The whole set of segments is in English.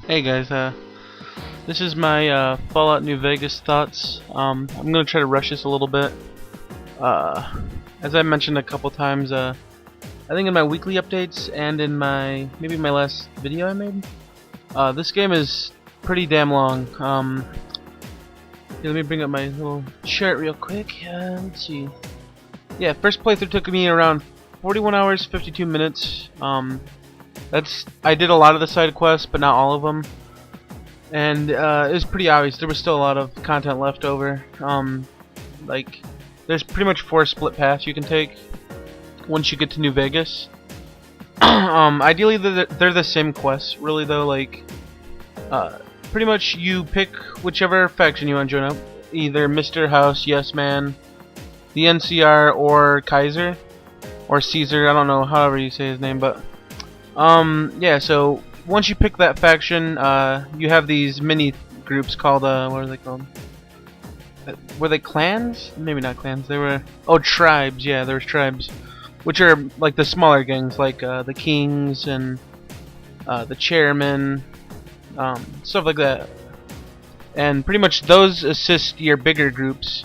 Hey guys, this is my Fallout New Vegas thoughts. I'm gonna try to rush this a little bit. As I mentioned a couple times, I think in my weekly updates and in maybe my last video I made, this game is pretty damn long. Here, let me bring up my little chart real quick. Let's see. Yeah, first playthrough took me around 41 hours, 52 minutes. I did a lot of the side quests, but not all of them. And it was pretty obvious there was still a lot of content left over. Like, there's pretty much 4 split paths you can take once you get to New Vegas. Ideally, they're the same quests, really, though. Like, pretty much you pick whichever faction you want to join up. Either Mr. House, Yes Man, the NCR, or Kaiser, or Caesar. I don't know, however you say his name, but yeah, so once you pick that faction, you have these mini groups called, what are they called? Were they clans? Maybe not clans, they were, tribes, yeah, there was tribes. Which are like the smaller gangs, like the Kings and the Chairmen, stuff like that. And pretty much those assist your bigger groups.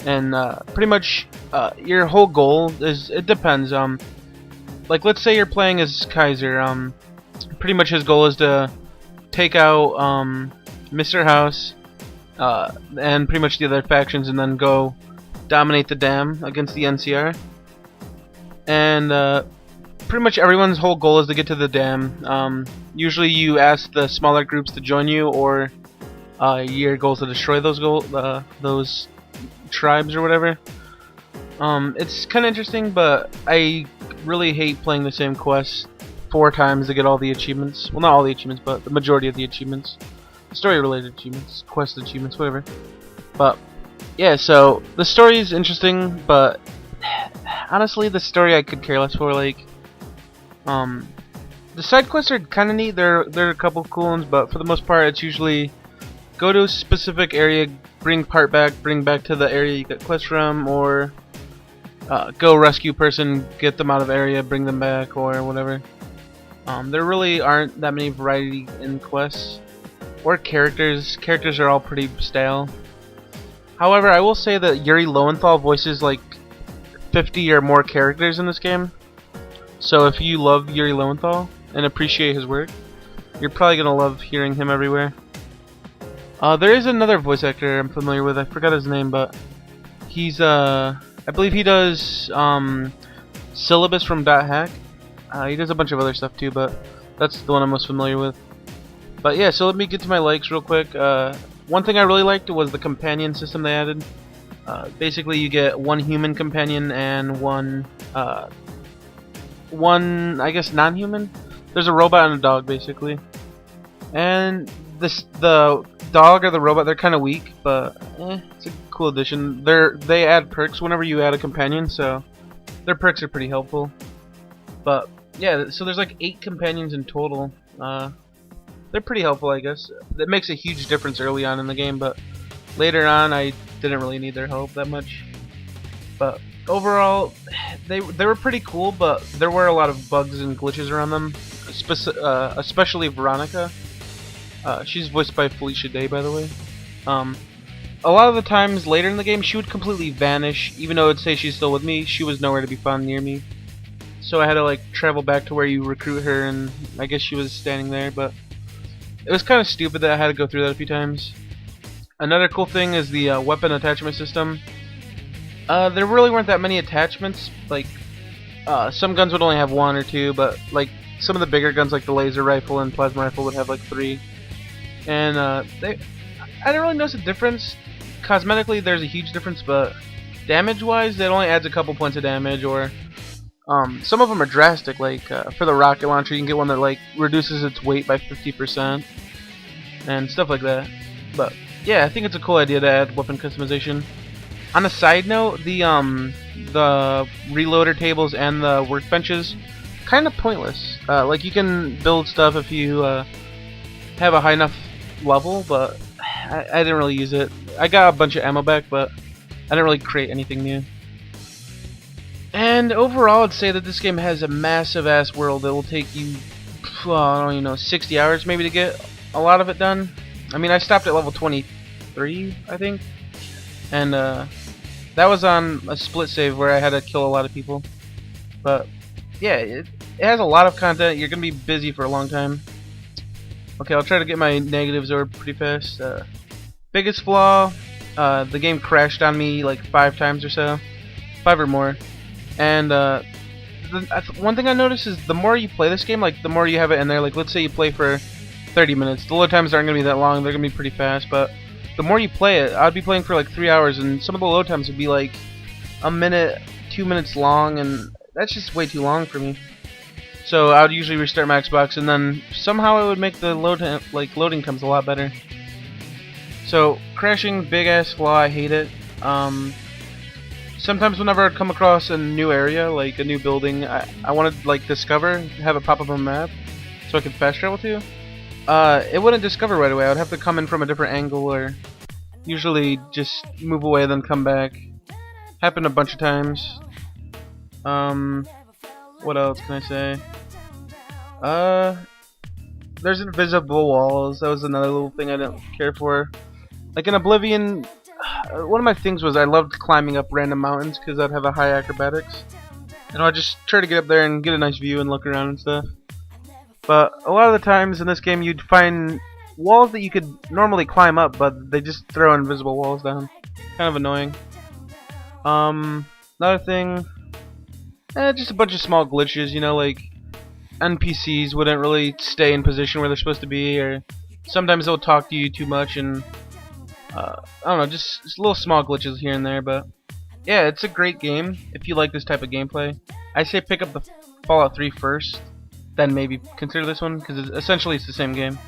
And pretty much your whole goal is, it depends, like, let's say you're playing as Kaiser. Pretty much his goal is to take out Mr. House and pretty much the other factions, and then go dominate the dam against the NCR. And pretty much everyone's whole goal is to get to the dam. Usually you ask the smaller groups to join you, or your goal is to destroy those tribes or whatever. It's kind of interesting, but I really hate playing the same quest 4 times to get all the achievements. Well, not all the achievements, but the majority of the achievements. Story-related achievements, quest achievements, whatever. But yeah, so the story is interesting, but honestly, the story I could care less for. Like, the side quests are kind of neat. There are a couple of cool ones, but for the most part, it's usually go to a specific area, bring back to the area you got quests from, or go rescue person, get them out of area, bring them back, or whatever. There really aren't that many variety in quests or characters. Characters are all pretty stale. However, I will say that Yuri Lowenthal voices like 50 or more characters in this game. So if you love Yuri Lowenthal and appreciate his work, you're probably gonna love hearing him everywhere. There is another voice actor I'm familiar with. I forgot his name, but he's I believe he does Syllabus from .hack. He does a bunch of other stuff too, but that's the one I'm most familiar with. But yeah, so let me get to my likes real quick. One thing I really liked was the companion system they added. Basically, you get one human companion and one I guess non-human. There's a robot and a dog, basically. And the dog or the robot, they're kind of weak, but it's a cool addition. They add perks whenever you add a companion, so their perks are pretty helpful. But yeah, so there's like 8 companions in total. They're pretty helpful, I guess. It makes a huge difference early on in the game, but later on I didn't really need their help that much. But overall, they were pretty cool, but there were a lot of bugs and glitches around them, especially Veronica. She's voiced by Felicia Day, by the way. A lot of the times later in the game, she would completely vanish. Even though it would say she's still with me, she was nowhere to be found near me. So I had to like travel back to where you recruit her, and I guess she was standing there. But it was kind of stupid that I had to go through that a few times. Another cool thing is the weapon attachment system. There really weren't that many attachments. Like, some guns would only have 1 or 2, but like some of the bigger guns, like the laser rifle and plasma rifle, would have like 3. And I didn't really notice a difference. Cosmetically, there's a huge difference, but damage-wise, it only adds a couple points of damage. Or some of them are drastic. Like for the rocket launcher, you can get one that like reduces its weight by 50% and stuff like that. But yeah, I think it's a cool idea to add weapon customization. On a side note, the reloader tables and the workbenches, kind of pointless. Like, you can build stuff if you have a high enough level, but I didn't really use it. I got a bunch of ammo back, but I didn't really create anything new. And overall, I'd say that this game has a massive ass world that will take you, I don't even know, 60 hours maybe to get a lot of it done. I mean, I stopped at level 23, I think, and that was on a split save where I had to kill a lot of people. But yeah, it has a lot of content. You're gonna be busy for a long time. Okay, I'll try to get my negatives over pretty fast. Biggest flaw, the game crashed on me like 5 times or so, 5 or more. And one thing I noticed is the more you play this game, like the more you have it in there. Like let's say you play for 30 minutes. The load times aren't gonna be that long. They're gonna be pretty fast. But the more you play it, I'd be playing for like 3 hours, and some of the load times would be like a minute, 2 minutes long, and that's just way too long for me. So I would usually restart my Xbox, and then somehow it would make the loading times a lot better. So crashing, big ass flaw. I hate it. Sometimes whenever I come across a new area, like a new building, I want to like discover, have it pop up on the map, so I can fast travel to. It wouldn't discover right away. I would have to come in from a different angle, or usually just move away then come back. Happened a bunch of times. What else can I say? There's invisible walls. That was another little thing I didn't care for. Like in Oblivion, one of my things was I loved climbing up random mountains because I'd have a high acrobatics. And I'd just try to get up there and get a nice view and look around and stuff. But a lot of the times in this game you'd find walls that you could normally climb up, but they just throw invisible walls down. Kind of annoying. Another thing, just a bunch of small glitches, you know, like NPCs wouldn't really stay in position where they're supposed to be, or sometimes they'll talk to you too much, and I don't know, just little small glitches here and there. But yeah, it's a great game if you like this type of gameplay. I say pick up the Fallout 3 first, then maybe consider this one, because essentially it's the same game.